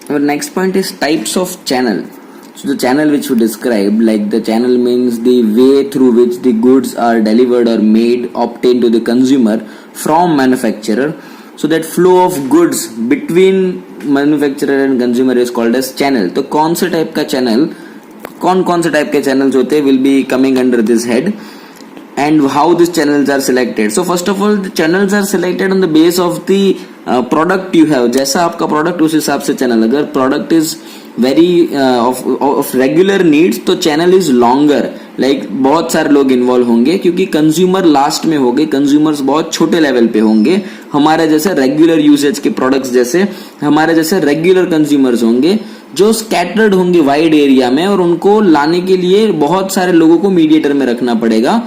Our next point is types of channel. So the channel which we describe, like the channel means the way through which the goods are delivered or made, obtained to the consumer from manufacturer. So that flow of goods between manufacturer and consumer is called as channel. तो कौन से type का channel, कौन से type के channels होते हैं, will be coming under this head. And how these channels are selected. So first of all, the channels are selected on the base of the product you have. जैसा आपका product उस हिसाब से channel. अगर product is very of regular needs तो channel is longer. Like बहुत सारे लोग इन्वॉल्व होंगे क्योंकि कंज्यूमर लास्ट में होंगे, कंज्यूमर्स बहुत छोटे लेवल पे होंगे. हमारे जैसे रेगुलर यूसेज के प्रोडक्ट्स जैसे हमारे जैसे रेगुलर कंज्यूमर्स होंगे जो स्कैटर्ड होंगे वाइड एरिया में, और उनको लाने के लिए बहुत सारे लोगों को मीडिएटर में रखना पड़ेगा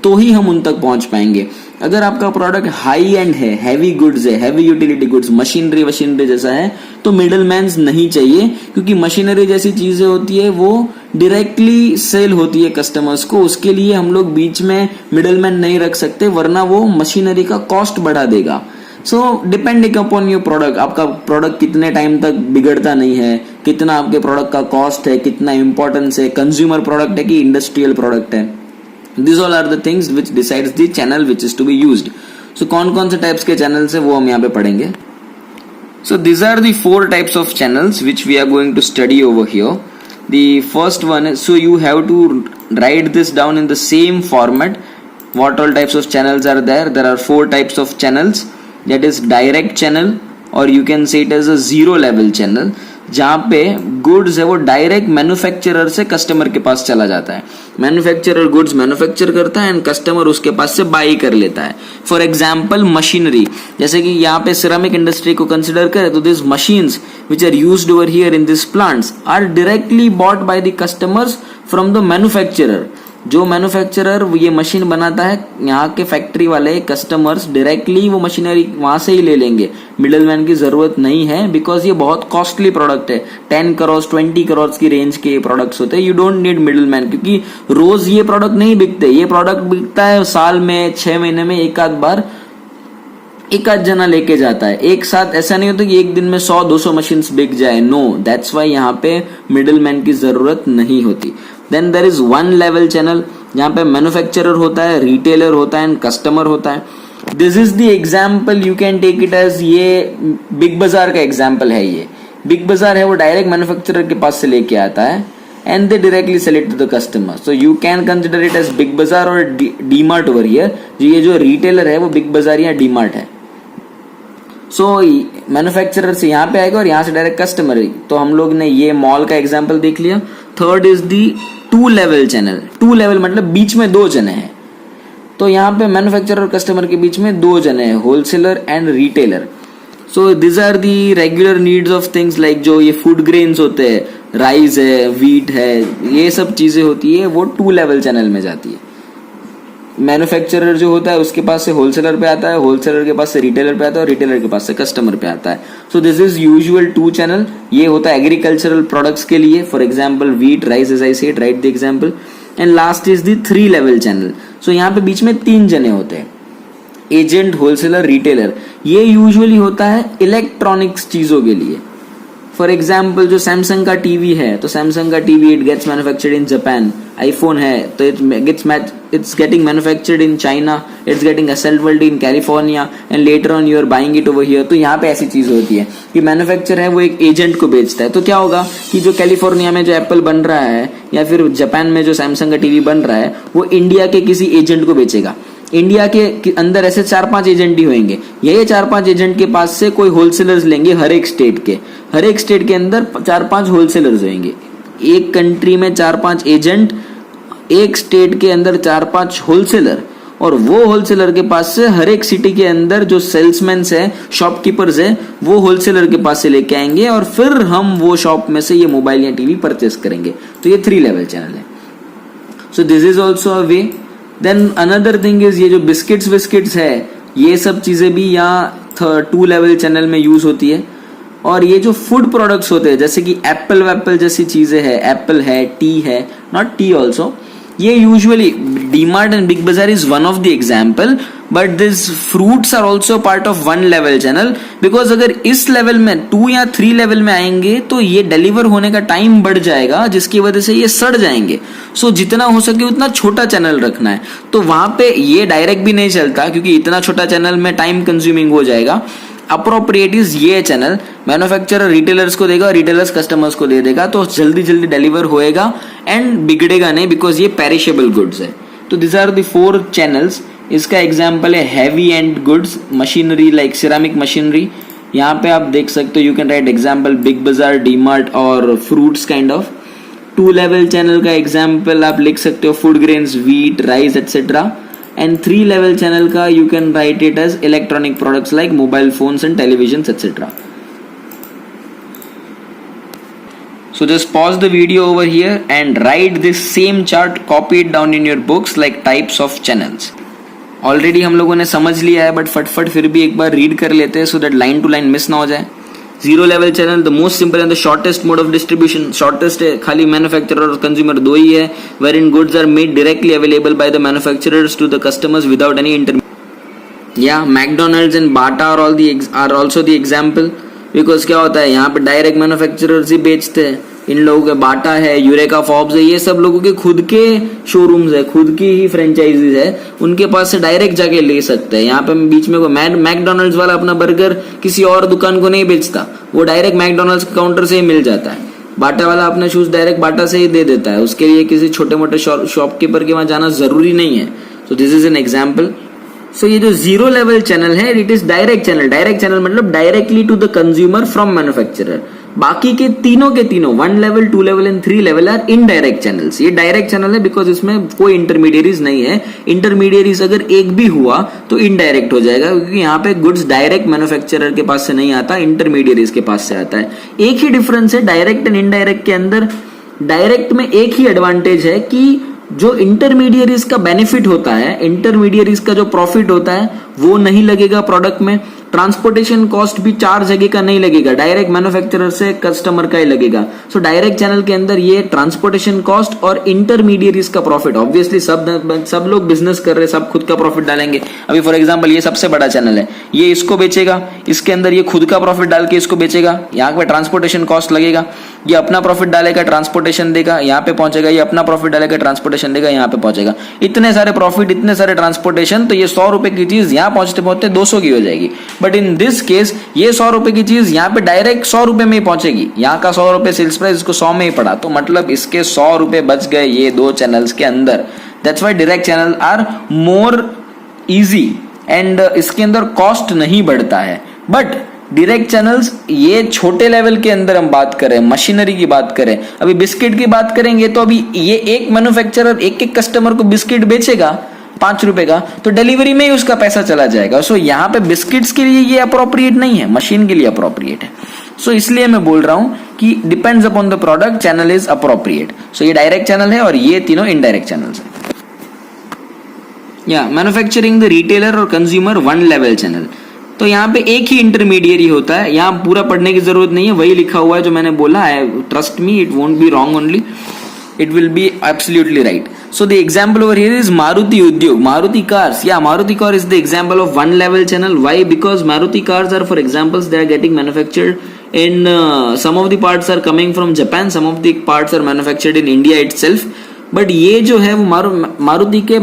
तो ही हम उन तक पहुंच पाएंगे. अगर आपका प्रोडक्ट हाई एंड है, हैवी गुड्स है, हैवी यूटिलिटी गुड्स, मशीनरी जैसा है, तो मिडल मैन्स नहीं चाहिए, क्योंकि मशीनरी जैसी चीजें होती है वो डायरेक्टली सेल होती है कस्टमर्स को. उसके लिए हम लोग बीच में मिडल मैन नहीं रख सकते, वरना वो मशीनरी का कॉस्ट बढ़ा देगा. So depending upon your product, आपका प्रोडक्ट कितने टाइम तक बिगड़ता नहीं है, कितना आपके प्रोडक्ट का कॉस्ट है, कितना इंपॉर्टेंस है, कंज्यूमर प्रोडक्ट है कि इंडस्ट्रियल प्रोडक्ट है. These all are the things which decides the channel which is to be used. So कौन से types के channels है वो हम यहाँ पे पढ़ेंगे. So these are the 4 types of channels which we are going to study over here. The first one is, so you have to write this down in the same format. What all types of channels are there? There are 4 types of channels. That is direct channel, or you can say it as a zero level channel. जहाँ पे goods है वो direct manufacturer से customer के पास चला जाता है. Manufacturer goods manufacture करता है एंड कस्टमर उसके पास से बाई कर लेता है. फॉर एग्जांपल मशीनरी, जैसे कि यहाँ पे सिरेमिक इंडस्ट्री को कंसिडर करें तो this machines which are used over here in this plants are directly bought by the customers from the manufacturer. जो मैन्युफैक्चरर ये मशीन बनाता है, यहाँ के फैक्ट्री वाले कस्टमर्स डायरेक्टली वो मशीनरी वहां से ही ले लेंगे, मिडलमैन की जरूरत नहीं है, बिकॉज ये बहुत कॉस्टली प्रोडक्ट है. 10 करोड़ 20 करोड़ की रेंज के प्रोडक्ट्स होते हैं. यू डोंट नीड मिडलमैन, क्योंकि रोज ये प्रोडक्ट नहीं बिकते. ये प्रोडक्ट बिकता है साल में 6 महीने में एक आध बार, एक आध जना लेके जाता है. एक साथ ऐसा नहीं होता कि एक दिन में 100-200 मशीन बिक जाए. नो, दैट्स वाई यहाँ पे मिडलमैन की जरूरत नहीं होती. Then there is one level channel, जहाँ पे मैन्युफैक्चरर होता है, रिटेलर होता है एंड कस्टमर होता है. This is the example, you can take it as, ये बिग बाजार का एग्जाम्पल है. ये बिग बाजार है वो डायरेक्ट मैन्युफैक्चरर के पास से लेके आता है and they directly sell it to the customer. So you can consider it as Big Bazaar और डी मार्ट ओवर हियर. ये जो रिटेलर है वो बिग बाजार या डी मार्ट है. सो मैन्युफैक्चरर से यहाँ पे आएगा और यहाँ से डायरेक्ट कस्टमर है. तो हम लोग ने ये मॉल का एग्जाम्पल देख लिया. Third is the 2 level channel. 2 level मतलब बीच में 2 जने हैं. तो यहाँ पे मैन्युफैक्चरर और कस्टमर के बीच में 2 जने हैं, wholesaler and retailer. So this are the regular needs of things, like जो ये फूड ग्रेन्स होते हैं, राइस है, व्हीट है, ये सब चीजें होती है वो 2 लेवल चैनल में जाती है. मैन्युफैक्चरर जो होता है उसके पास से होलसेलर पे आता है, होलसेलर के पास से रिटेलर पे आता है और रिटेलर के पास से कस्टमर पे आता है. So this is usual 2 channel. ये होता है एग्रीकल्चरल प्रोडक्ट्स के लिए, for example wheat, rice, as I said, write the example. And last is the 3 level channel. So यहाँ पे बीच में 3 जने होते हैं, एजेंट, होलसेलर, रिटेलर. ये यूजुअली होता है इलेक्ट्रॉनिक्स चीजों के लिए. फॉर एग्जाम्पल जो सैमसंग का टीवी है, तो सैमसंग का TV it gets manufactured in Japan. IPhone है तो it's getting manufactured in China, it's getting assembled in California and later on you are buying it over here. तो यहाँ पे ऐसी चीज होती है कि मैन्युफैक्चर है वो एक एजेंट को बेचता है. तो क्या होगा कि जो कैलिफोर्निया में जो एप्पल बन रहा है या फिर जापान में जो सैमसंग का टीवी बन रहा है वो इंडिया के किसी एजेंट को बेचेगा. इंडिया के अंदर ऐसे 4-5 एजेंट ही होंगे. ये 4-5 एजेंट के पास से कोई होलसेलर्स लेंगे. हर एक स्टेट के अंदर 4-5 होलसेलर्स होंगे. एक कंट्री में 4-5 एजेंट, एक स्टेट के अंदर 4-5 होलसेलर, और वो होलसेलर के पास से हर एक सिटी के अंदर जो सेल्समैन है, शॉपकीपर्स है, वो होलसेलर के पास से लेके आएंगे और फिर हम वो शॉप में से ये मोबाइल या टीवी परचेस करेंगे. तो ये 3 लेवल चैनल है. So this is also a way. Then another thing is ये जो बिस्किट्स है, ये सब चीजें भी यहाँ 2 लेवल चैनल में यूज होती है. और ये जो फूड प्रोडक्ट्स होते हैं जैसे कि एप्पल जैसी चीजें है, एप्पल है, टी है, नॉट टी ऑल्सो, ये usually DMart and Big Bazaar is one of the example, but this fruits are also part of 1 level channel, because अगर इस लेवल में 2 या 3 लेवल में आएंगे तो ये डिलीवर होने का टाइम बढ़ जाएगा, जिसकी वजह से ये सड़ जाएंगे. सो जितना हो सके उतना छोटा चैनल रखना है. तो वहां पे ये डायरेक्ट भी नहीं चलता, क्योंकि इतना छोटा चैनल में टाइम कंज्यूमिंग हो जाएगा. अप्रोप्रिएट इज ये चैनल, मैन्युफैक्चरर रिटेलर्स को देगा, रिटेलर्स कस्टमर्स को दे देगा, तो जल्दी जल्दी डिलीवर होएगा एंड बिगड़ेगा नहीं, बिकॉज ये पेरिशेबल गुड्स है. तो दिस आर द 4 चैनल्स. इसका एग्जाम्पल है heavy and goods, machinery like ceramic machinery. यहाँ पे आप देख सकते हो, you can write example Big Bazaar, DMart और fruits kind of. 2 level channel का एग्जाम्पल आप लिख सकते हो food grains, wheat, rice etcetera. And 3 level channel का you can write it as electronic products like mobile phones and television etcetera. So just pause the video over here and write this same chart, copy it down in your books like types of channels. Already हम लोगों ने समझ लिया है, but फटफट फिर भी एक बार read कर लेते हैं so that line to line miss ना हो जाए. 0 level channel, the most simple and the shortest mode of distribution. Shortest है, खाली मैन्युफैक्चरर और कंज्यूमर 2 ही है, where in goods are made directly available by the manufacturers to the customers without any intermediate. या McDonald's and Bata are also the example, because क्या होता है यहाँ पे डायरेक्ट मैन्युफैक्चरर्स ही बेचते हैं. इन लोगों के बाटा है, यूरेका फॉर्ब्स है, ये सब लोगों के खुद के शोरूम्स है, खुद की ही फ्रेंचाइजीज है, उनके पास से डायरेक्ट जाके ले सकते हैं. यहाँ पे बीच में कोई मैकडोनल्ड्स वाला अपना बर्गर किसी और दुकान को नहीं बेचता, वो डायरेक्ट मैकडोनल्ड्स के काउंटर से ही मिल जाता है. बाटा वाला अपने शूज डायरेक्ट बाटा से ही दे देता है, उसके लिए किसी छोटे मोटे शॉपकीपर के वहां जाना जरूरी नहीं है. So this is an example. So ये जो 0 लेवल चैनल है, it is direct channel. Direct channel मतलब directly to the consumer from manufacturer. बाकी के तीनों 1 level, 2 level and 3 level are indirect channels. ये डायरेक्ट चैनल है बिकॉज इसमें कोई इंटरमीडियरीज नहीं है. इंटरमीडियरीज अगर एक भी हुआ तो इनडायरेक्ट हो जाएगा, क्योंकि यहाँ पे गुड्स डायरेक्ट मैन्युफैक्चरर के पास से नहीं आता, इंटरमीडियरीज के पास से आता है. एक ही डिफरेंस है डायरेक्ट एंड इनडायरेक्ट के अंदर. डायरेक्ट में एक ही एडवांटेज है कि जो इंटरमीडियरीज का बेनिफिट होता है, इंटरमीडियरीज का जो प्रॉफिट होता है वो नहीं लगेगा प्रोडक्ट में. ट्रांसपोर्टेशन कॉस्ट भी 4 जगह का नहीं लगेगा, डायरेक्ट मैन्युफैक्चरर से कस्टमर का ही लगेगा. सो डायरेक्ट चैनल के अंदर ये ट्रांसपोर्टेशन कॉस्ट और इंटरमीडियरीज का प्रॉफिट, ऑब्वियसली सब लोग बिजनेस कर रहे हैं, सब खुद का प्रॉफिट डालेंगे. अभी फॉर एग्जांपल ये सबसे बड़ा चैनल है, ये इसको बेचेगा, इसके अंदर ये खुद का प्रॉफिट डाल के इसको बेचेगा, यहाँ पे ट्रांसपोर्टेशन कॉस्ट लगेगा, ये अपना प्रॉफिट डालेगा, ट्रांसपोर्टेशन देगा, यहाँ पे पहुंचेगा, ये अपना प्रॉफिट डालेगा, ट्रांसपोर्टेशन देगा, यहाँ पे पहुंचेगा. इतने सारे प्रॉफिट, इतने सारे ट्रांसपोर्टेशन, तो ये 100 रुपए की चीज यहाँ पहुंचते पहुंचते 200 की हो जाएगी. बट इन दिस केस ये 100 रुपए की चीज यहाँ पे डायरेक्ट 100 रुपए में ही पहुंचेगी. यहाँ का 100 रुपए सेल्स प्राइस इसको 100 में ही पड़ा, तो मतलब इसके 100 रुपए बच गए ये 2 चैनल्स के अंदर. That's why direct channel are more easy and इसके अंदर कॉस्ट नहीं बढ़ता है. बट डायरेक्ट चैनल्स, ये छोटे लेवल के अंदर हम बात करें, मशीनरी की बात करें, अभी बिस्किट की बात करेंगे, तो अभी ये एक मैन्युफैक्चरर एक कस्टमर को बिस्किट बेचेगा 5 रुपए का, तो डिलीवरी में ही उसका पैसा चला जाएगा. सो यहाँ पे बिस्किट्स के लिए ये अप्रोप्रिएट नहीं है, मशीन के लिए अप्रोप्रिएट है. सो इसलिए मैं बोल रहा हूं कि depends upon the product, channel is appropriate. So ये डायरेक्ट चैनल है और ये तीनों इनडायरेक्ट चैनल्स है. या मैन्युफैक्चरिंग द रिटेलर और कंज्यूमर 1 लेवल चैनल. तो यहाँ पे एक ही इंटरमीडियरी होता है, यहाँ पूरा पढ़ने की जरूरत नहीं है, वही लिखा हुआ है जो मैंने बोला है. Trust me, it won't be wrong, only it will be absolutely right. So the example over here is Maruti Udyog, Maruti cars. Yeah, Maruti car is the example of 1 level channel. Why? Because Maruti cars are, for examples, they are getting manufactured in some of the parts are coming from Japan, some of the parts are manufactured in India itself. But ये जो है वो मारुति के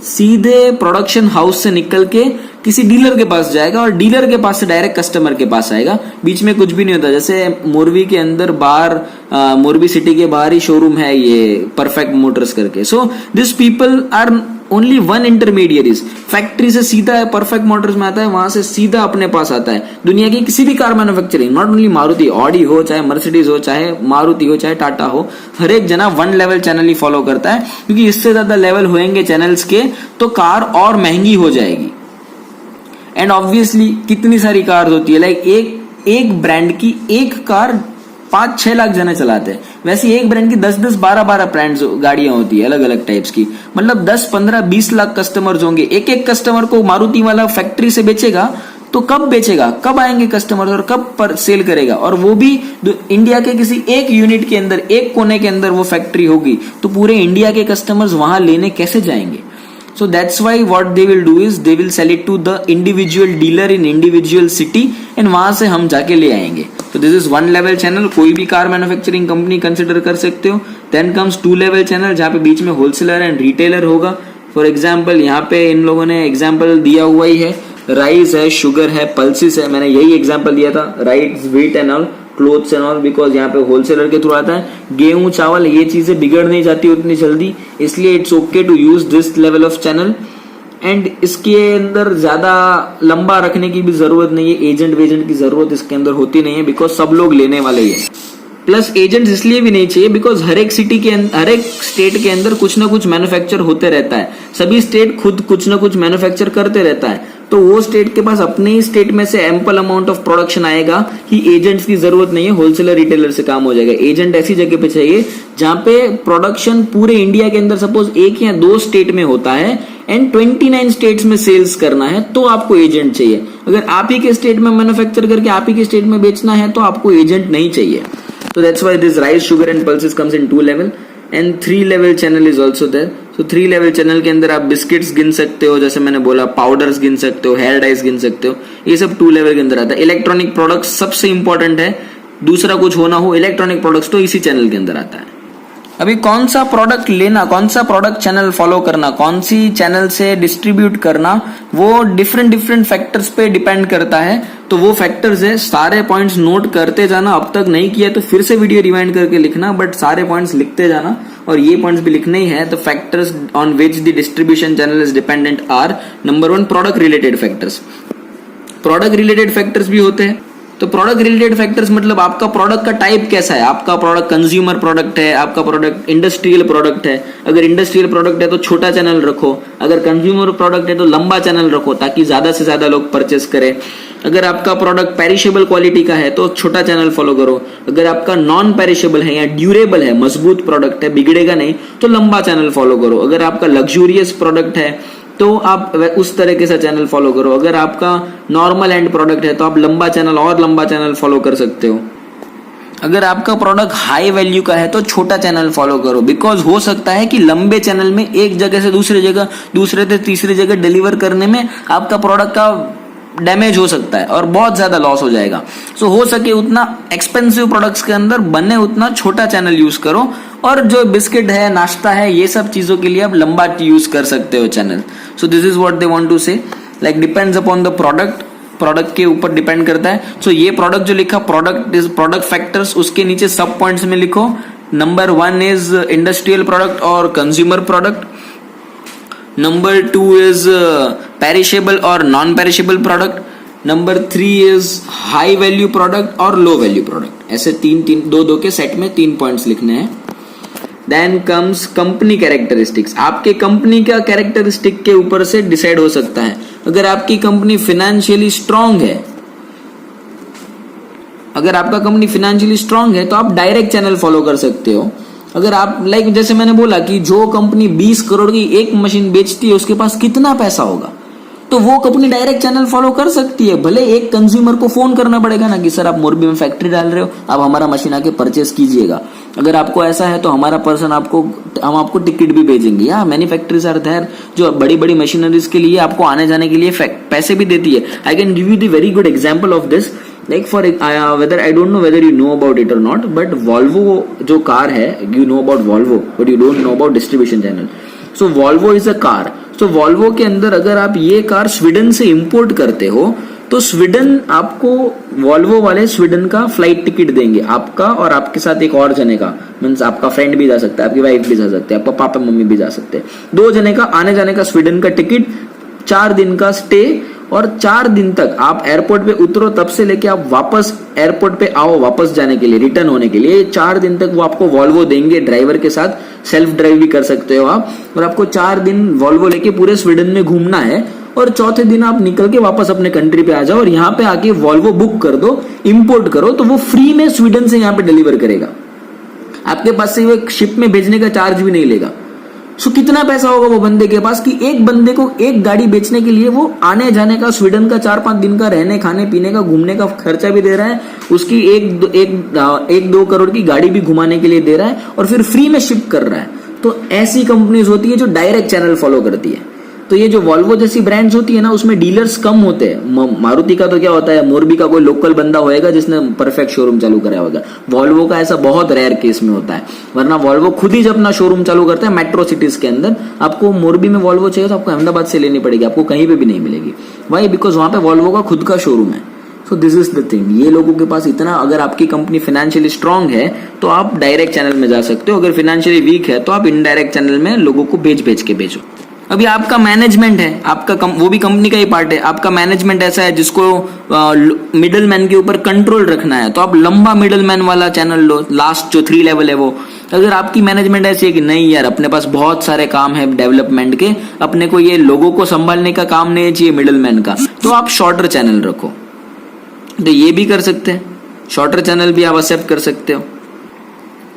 सीधे production house से निकल के किसी डीलर के पास जाएगा और डीलर के पास से डायरेक्ट कस्टमर के पास आएगा. बीच में कुछ भी नहीं होता. जैसे मोरवी के अंदर बाहर, मोरवी सिटी के बाहर ही शोरूम है ये परफेक्ट मोटर्स करके. So this people are only 1 intermediaries. Factory से सीधा है परफेक्ट मोटर्स में आता है, वहां से सीधा अपने पास आता है. दुनिया की किसी भी car manufacturing, not only Maruti, Audi हो, चाहे मर्सिडीज हो, चाहे मारुति हो, चाहे टाटा हो, हर एक जना 1 लेवल चैनल ही फॉलो करता है, क्योंकि इससे ज्यादा लेवल होंगे चैनल्स के तो कार और महंगी हो जाएगी. एंड ऑब्वियसली कितनी सारी कार होती है, लाइक एक ब्रांड की एक कार 5-6 लाख जने चलाते हैं. वैसे एक ब्रांड की 10-10, 12-12 ब्रांड्स गाड़ियां होती है अलग अलग टाइप्स की. मतलब 10, 15, 20 लाख कस्टमर्स होंगे. एक कस्टमर को मारुति वाला फैक्ट्री से बेचेगा तो कब बेचेगा, कब आएंगे कस्टमर्स और कब पर सेल करेगा. और वो भी इंडिया के किसी एक यूनिट के अंदर, एक कोने के अंदर वो फैक्ट्री होगी, तो पूरे इंडिया के कस्टमर्स वहां लेने कैसे जाएंगे. So that's why what they will do is they will sell it to the individual dealer in individual city and वहां से हम जाके ले आएंगे. So this is one level channel, कोई भी कार मैन्युफैक्चरिंग कंपनी कंसिडर कर सकते हो. Then comes two level channel जहाँ पे बीच में होलसेलर एंड रिटेलर होगा. फॉर एग्जाम्पल यहाँ पे इन लोगों ने एग्जाम्पल दिया हुआ ही है, राइस है, शुगर है, पल्सिस है. मैंने यही एग्जाम्पल दिया था, rice, wheat and all, clothes and all, because यहाँ पे होलसेलर के थ्रू आता है. गेहूं, चावल, ये चीजें बिगड़ नहीं जाती उतनी जल्दी, इसलिए it's okay to use this level of channel. And इसके अंदर ज्यादा लंबा रखने की भी जरूरत नहीं है, एजेंट वेजेंट की जरूरत इसके अंदर होती नहीं है, बिकॉज सब लोग लेने वाले ही है. प्लस एजेंट्स इसलिए भी नहीं चाहिए बिकॉज हर एक सिटी के हर एक स्टेट के अंदर कुछ ना कुछ मैन्युफैक्चर होते रहता है. सभी स्टेट खुद कुछ ना कुछ मैन्युफैक्चर करते रहता है, तो वो स्टेट के पास अपने ही स्टेट में से एम्पल अमाउंट ऑफ प्रोडक्शन आएगा कि एजेंट्स की जरूरत नहीं है, होलसेलर रिटेलर से काम हो जाएगा. एजेंट ऐसी जगह पे चाहिए जहां पे प्रोडक्शन पूरे इंडिया के अंदर सपोज एक या दो स्टेट में होता है एंड 29 स्टेट्स में सेल्स करना है, तो आपको एजेंट चाहिए. अगर आप ही के स्टेट में मैन्युफैक्चर करके आप ही के स्टेट में बेचना है तो आपको एजेंट नहीं चाहिए. So that's why this rice, sugar and pulses comes in 2 level and 3 level channel is also there. So 3 level channel के अंदर आप बिस्किट्स गिन सकते हो, जैसे मैंने बोला, पाउडर्स गिन सकते हो, हेयर डाइस गिन सकते हो, ये सब 2 लेवल के अंदर आता है. इलेक्ट्रॉनिक प्रोडक्ट्स सबसे इंपॉर्टेंट है, दूसरा कुछ होना हो, इलेक्ट्रॉनिक प्रोडक्ट्स तो इसी चैनल के अंदर आता है. अभी कौन सा प्रोडक्ट लेना, कौन सा प्रोडक्ट चैनल फॉलो करना, कौन सी चैनल से डिस्ट्रीब्यूट करना, वो डिफरेंट फैक्टर्स पे डिपेंड करता है. तो वो फैक्टर्स है, सारे पॉइंट्स नोट करते जाना. अब तक नहीं किया तो फिर से वीडियो रिवाइंड करके लिखना, बट सारे पॉइंट्स लिखते जाना और ये पॉइंट्स भी लिखने ही है. The factors on which the distribution channel is dependent are, number 1 product related factors. Product related factors भी होते हैं. तो प्रोडक्ट रिलेटेड फैक्टर्स मतलब आपका प्रोडक्ट का टाइप कैसा है, आपका प्रोडक्ट कंज्यूमर प्रोडक्ट है, आपका प्रोडक्ट इंडस्ट्रियल प्रोडक्ट है. अगर इंडस्ट्रियल प्रोडक्ट है तो छोटा चैनल रखो, अगर कंज्यूमर प्रोडक्ट है तो लंबा चैनल रखो ताकि ज्यादा से ज्यादा लोग परचेस करें. अगर आपका प्रोडक्ट पेरिशेबल क्वालिटी का है तो छोटा चैनल फॉलो करो. अगर आपका नॉन पेरिशेबल है या ड्यूरेबल है, मजबूत प्रोडक्ट है, बिगड़ेगा नहीं, तो लंबा चैनल फॉलो करो. अगर आपका लग्जूरियस प्रोडक्ट है तो आप उस तरीके से चैनल फॉलो करो. अगर आपका नॉर्मल एंड प्रोडक्ट है तो आप लंबा चैनल और लंबा चैनल फॉलो कर सकते हो. अगर आपका प्रोडक्ट हाई वैल्यू का है तो छोटा चैनल फॉलो करो, बिकॉज हो सकता है कि लंबे चैनल में एक जगह से दूसरी जगह, दूसरे से तीसरी जगह डिलीवर करने में आपका प्रोडक्ट का डैमेज हो सकता है और बहुत ज्यादा लॉस हो जाएगा. सो हो सके उतना एक्सपेंसिव प्रोडक्ट्स के अंदर बने उतना छोटा चैनल यूज करो, और जो बिस्किट है, नाश्ता है, ये सब चीजों के लिए आप लंबा यूज कर सकते हो channel. So this is what they want to say, like depends upon the product के ऊपर डिपेंड करता है. सो ये प्रोडक्ट जो लिखा, प्रोडक्ट फैक्टर्स, उसके नीचे सब पॉइंट्स में लिखो. नंबर 1 इज इंडस्ट्रियल प्रोडक्ट और consumer product. Number 2 is perishable और non perishable product. Number 3 is high value product और low value product. ऐसे दो के सेट में 3 पॉइंट्स लिखने हैं. Then comes company characteristics. आपके कंपनी का कैरेक्टरिस्टिक के ऊपर से डिसाइड हो सकता है. अगर आपकी कंपनी फाइनेंशियली स्ट्रांग है, अगर आपका कंपनी फाइनेंशियली स्ट्रांग है तो आप डायरेक्ट चैनल फॉलो कर सकते हो. अगर आप लाइक जैसे मैंने बोला कि जो कंपनी 20 करोड़ की एक मशीन बेचती है उसके पास कितना पैसा होगा, तो वो कंपनी डायरेक्ट चैनल फॉलो कर सकती है. भले एक कंज्यूमर को फोन करना पड़ेगा ना कि सर आप मोरबी में फैक्ट्री डाल रहे हो, आप हमारा मशीन आके परचेस कीजिएगा. अगर आपको ऐसा है तो हमारा पर्सन हम आपको टिकट भी भेजेंगे. या मैनी फैक्ट्रीज आर देयर जो बड़ी बड़ी मशीनरीज के लिए आपको आने जाने के लिए पैसे भी देती है. I can give you the very good example of this. Like for whether I don't know whether you know about it or not, but Volvo जो कार है, you know about Volvo, but you don't know about distribution channel. So Volvo is a car. So Volvo के अंदर अगर आप ये car Sweden से import करते हो तो स्वीडन आपको, Volvo वाले स्वीडन का फ्लाइट टिकट देंगे आपका और आपके साथ एक और जने का, मीन्स आपका फ्रेंड भी जा सकता है, आपकी वाइफ भी जा सकते हैं, आपका पापा मम्मी भी जा सकते हैं. 2 जने का आने जाने का स्वीडन का टिकट, 4 दिन का स्टे, और 4 दिन तक आप एयरपोर्ट पे उतरो तब से लेके आप वापस एयरपोर्ट पे आओ वापस जाने के लिए, रिटर्न होने के लिए, 4 दिन तक वो आपको वॉल्वो देंगे ड्राइवर के साथ. सेल्फ ड्राइव भी कर सकते हो आप, और आपको 4 दिन वॉल्वो लेके पूरे स्वीडन में घूमना है, और चौथे दिन आप निकल के वापस अपने कंट्री पे आ जाओ और यहाँ पे आके वॉल्वो बुक कर दो, इंपोर्ट करो, तो वो फ्री में स्वीडन से यहाँ पे डिलीवर करेगा. आपके पास से वो शिप में भेजने का चार्ज भी नहीं लेगा. सो कितना पैसा होगा वो बंदे के पास कि एक बंदे को एक गाड़ी बेचने के लिए वो आने जाने का, स्वीडन का 4-5 दिन का रहने खाने पीने का घूमने का खर्चा भी दे रहा है, उसकी 1-2 करोड़ की गाड़ी भी घुमाने के लिए दे रहा है, और फिर फ्री में शिप कर रहा है. तो ऐसी कंपनीज होती है जो डायरेक्ट चैनल फॉलो करती है. तो ये जो वॉल्वो जैसी ब्रांड्स होती है ना, उसमें डीलर्स कम होते हैं। मारुति का तो क्या होता है, मोरबी का कोई लोकल बंदा होएगा जिसने परफेक्ट शोरूम चालू कराया होगा। वॉल्वो का ऐसा बहुत रेयर केस में होता है, वरना वॉल्वो खुद ही जब अपना शोरूम चालू करता है मेट्रो सिटीज के अंदर। आपको मोरबी में वॉल्वो चाहिए तो आपको अहमदाबाद से लेनी पड़ेगी, आपको कहीं पे भी नहीं मिलेगी। वाई? बिकॉज वहां पे वॉल्वो का खुद का शोरूम है। So this is the thing, ये लोगों के पास इतना, अगर आपकी कंपनी फाइनेंशियली स्ट्रांग है तो आप डायरेक्ट चैनल में जा सकते हो, अगर फाइनेंशियली वीक है तो आप इनडायरेक्ट चैनल में लोगों को भेज के बेचो। अभी आपका मैनेजमेंट है, आपका वो भी कंपनी का ही पार्ट है। आपका मैनेजमेंट ऐसा है जिसको मिडल मैन के ऊपर कंट्रोल रखना है, तो आप लंबा मिडल मैन वाला चैनल लो, लास्ट जो 3 लेवल है वो। अगर आपकी मैनेजमेंट ऐसी है कि नहीं यार अपने पास बहुत सारे काम है डेवलपमेंट के, अपने को ये लोगों को संभालने का काम नहीं चाहिए मिडल मैन का, तो आप शॉर्टर चैनल रखो। तो ये भी कर सकते हैं, शॉर्टर चैनल भी आप एक्सेप्ट कर सकते हो।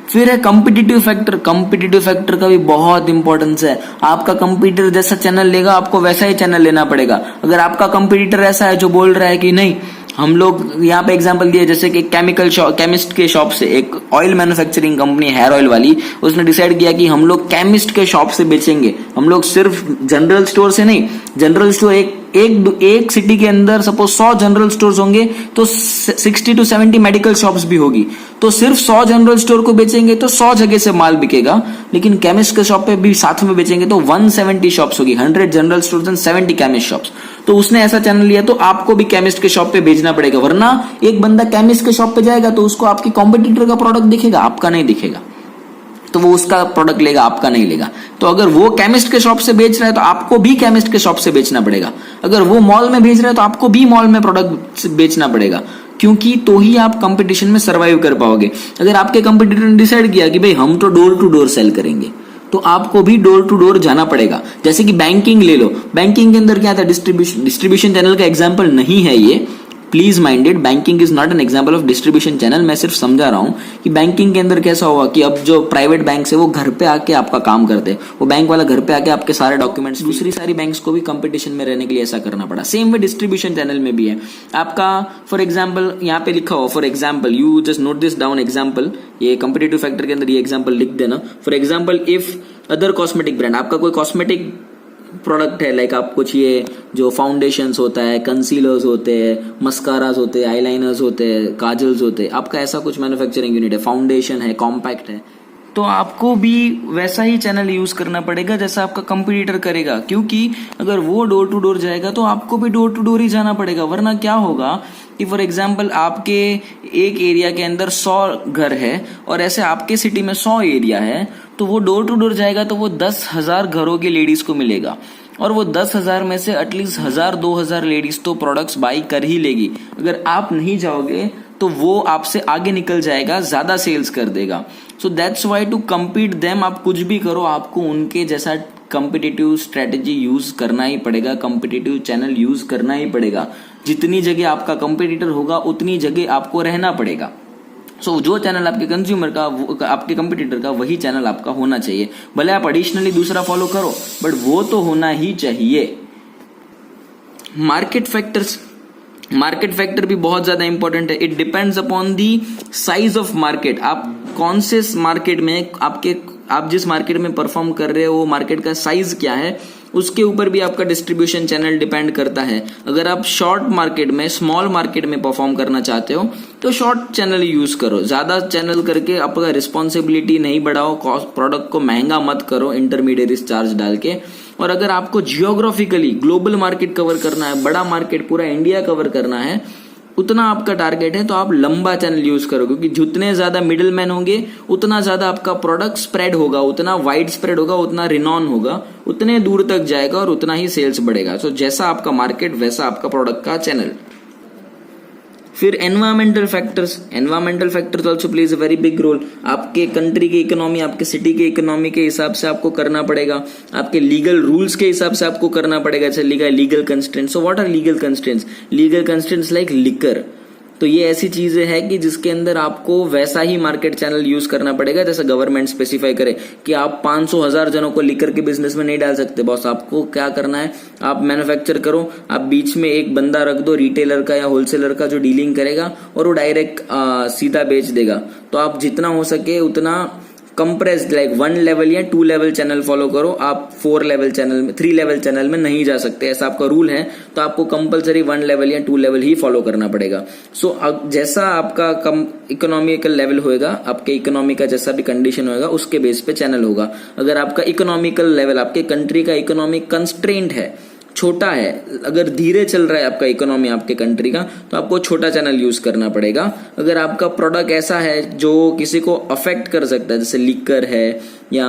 फिर है कॉम्पिटिटिव फैक्टर। कॉम्पिटिटिव फैक्टर का भी बहुत इंपॉर्टेंस है। आपका कंपटीटर जैसा चैनल लेगा आपको वैसा ही चैनल लेना पड़ेगा। अगर आपका कंपटीटर ऐसा है जो बोल रहा है कि नहीं, हम लोग यहाँ पे एग्जांपल दिए, जैसे कि केमिस्ट के शॉप से, एक oil manufacturing company hair oil वाली, उसने डिसाइड किया कि हम लोग केमिस्ट के शॉप से बेचेंगे, हम लोग सिर्फ जनरल स्टोर से नहीं। जनरल स्टोर एक सिटी के अंदर सपोज 100 जनरल स्टोर्स होंगे तो 60 to 70 मेडिकल शॉप्स भी होगी, तो सिर्फ 100 जनरल स्टोर को बेचेंगे तो 100 जगह से माल बिकेगा। लेकिन केमिस्ट के शॉप पे भी साथ में बेचेंगे तो 170 शॉप्स होगी, 100 general stores and 70 chemist shops. तो उसने ऐसा चैनल लिया, तो आपको भी केमिस्ट के शॉप पे भेजना पड़ेगा, वरना एक बंदा केमिस्ट के शॉप पे जाएगा तो उसको आपकी कॉम्पिटिटर का प्रोडक्ट दिखेगा, आपका नहीं दिखेगा, तो वो उसका प्रोडक्ट लेगा, आपका नहीं लेगा। तो अगर वो केमिस्ट के शॉप से बेच रहा है तो आपको भी केमिस्ट के शॉप से बेचना पड़ेगा। अगर वो मॉल में भेज रहा है तो आपको भी मॉल में प्रोडक्ट बेचना पड़ेगा, क्योंकि तो ही आप कंपटीशन में सरवाइव कर पाओगे। अगर आपके कंपटीटर ने डिसाइड किया कि भाई हम तो डोर टू डोर सेल करेंगे, तो आपको भी डोर टू डोर जाना पड़ेगा। जैसे कि बैंकिंग ले लो, बैंकिंग के अंदर क्या था, डिस्ट्रीब्यूशन चैनल का एग्जाम्पल नहीं है ये, please minded, banking is not an example of distribution channel. मैं सिर्फ समझा रहा हूं कि बैंकिंग के अंदर कैसा होगा कि अब जो प्राइवेट बैंक है वो घर पे आके आपका काम करते हैं, वो बैंक वाला घर पे आके आपके सारे डॉक्यूमेंट्स, दूसरी सारी बैंक्स को भी कंपटीशन में रहने के लिए ऐसा करना पड़ा। सेम वे डिस्ट्रीब्यूशन चैनल में भी है आपका। फॉर एग्जाम्पल यहाँ पे लिखा हो, for example you just note this down example, ये कंपटीटिव फैक्टर के अंदर ये एग्जाम्पल लिख देना। For example if other cosmetic brand, आपका कोई कॉस्मेटिक प्रोडक्ट है, लाइक आपको चाहिए जो फाउंडेशंस होता है, कंसीलर्स होते हैं, मस्कारास होते हैं, आईलाइनर्स होते हैं, काजल्स होते हैं, आपका ऐसा कुछ मैन्युफैक्चरिंग यूनिट है, फाउंडेशन है, कॉम्पैक्ट है, तो आपको भी वैसा ही चैनल यूज करना पड़ेगा जैसा आपका कंपटीटर करेगा। क्योंकि अगर वो डोर टू डोर जाएगा तो आपको भी डोर टू डोर ही जाना पड़ेगा, वरना क्या होगा कि फॉर एग्जाम्पल आपके एक एरिया के अंदर 100 घर है और ऐसे आपके सिटी में 100 एरिया है, तो वो डोर टू डोर जाएगा तो वो 10,000 घरों की लेडीज को मिलेगा, और वो 10,000 में से एटलीस्ट 1,000-2,000 लेडीज तो प्रोडक्ट्स बाई कर ही लेगी। अगर आप नहीं जाओगे तो वो आपसे आगे निकल जाएगा, ज्यादा सेल्स कर देगा। So that's why to compete them, आप कुछ भी करो आपको उनके जैसा कम्पिटिटिव स्ट्रेटेजी यूज करना ही पड़ेगा, कम्पिटिटिव चैनल यूज करना ही पड़ेगा। जितनी जगह आपका कंपटीटर होगा उतनी जगह आपको रहना पड़ेगा। सो जो चैनल आपके कंज्यूमर का, आपके कंपटीटर का, वही चैनल आपका होना चाहिए। भले आप एडिशनली दूसरा फॉलो करो, बट वो तो होना ही चाहिए। मार्केट फैक्टर भी बहुत ज्यादा इंपॉर्टेंट है। It depends upon the size of market. आप कौन से मार्केट में, आप जिस मार्केट में परफॉर्म कर रहे हो वो मार्केट का साइज क्या है, उसके ऊपर भी आपका डिस्ट्रीब्यूशन चैनल डिपेंड करता है। अगर आप शॉर्ट मार्केट में, स्मॉल मार्केट में परफॉर्म करना चाहते हो तो शॉर्ट चैनल यूज करो। ज्यादा चैनल करके आपका रिस्पॉन्सिबिलिटी नहीं बढ़ाओ, प्रोडक्ट को महंगा मत करो इंटरमीडिएट चार्ज डाल के। और अगर आपको जियोग्राफिकली ग्लोबल मार्केट कवर करना है, बड़ा मार्केट पूरा इंडिया कवर करना है, उतना आपका टारगेट है, तो आप लंबा चैनल यूज करो, क्योंकि जितने ज्यादा मिडिल मैन होंगे उतना ज्यादा आपका प्रोडक्ट स्प्रेड होगा, उतना वाइड स्प्रेड होगा, उतना रिनॉन होगा, उतने दूर तक जाएगा और उतना ही सेल्स बढ़ेगा। सो जैसा आपका मार्केट वैसा आपका प्रोडक्ट का चैनल। फिर environmental factors also plays a very big role. आपके कंट्री की इकोनॉमी, आपके सिटी की इकोनॉमी के हिसाब से आपको करना पड़ेगा, आपके लीगल रूल्स के हिसाब से आपको करना पड़ेगा। जैसे legal constraints. So what are legal constraints? Legal constraints like liquor. तो ये ऐसी चीजें हैं कि जिसके अंदर आपको वैसा ही मार्केट चैनल यूज करना पड़ेगा जैसा गवर्नमेंट स्पेसिफाई करे कि आप 500,000 जनों को लिकर के बिजनेस में नहीं डाल सकते। बॉस, आपको क्या करना है, आप मैन्युफैक्चर करो, आप बीच में एक बंदा रख दो रिटेलर का या होलसेलर का जो डीलिंग करेगा, और वो डायरेक्ट सीधा बेच देगा। तो आप जितना हो सके उतना कंप्रेस्ड लाइक 1 लेवल या 2 लेवल चैनल फॉलो करो, आप 4 लेवल चैनल में 3 लेवल चैनल में नहीं जा सकते, ऐसा आपका रूल है। तो आपको कंपलसरी 1 लेवल या 2 लेवल ही फॉलो करना पड़ेगा। सो जैसा आपका कम इकोनॉमिकल लेवल होएगा, आपके इकोनॉमी का जैसा भी कंडीशन होएगा उसके बेस पे चैनल होगा। अगर आपका इकोनॉमिकल लेवल, आपके कंट्री का इकोनॉमिक कंस्ट्रेंट है, छोटा है, अगर धीरे चल रहा है आपका इकोनॉमी आपके कंट्री का, तो आपको छोटा चैनल यूज करना पड़ेगा। अगर आपका प्रोडक्ट ऐसा है जो किसी को अफेक्ट कर सकता है, जैसे लिकर है या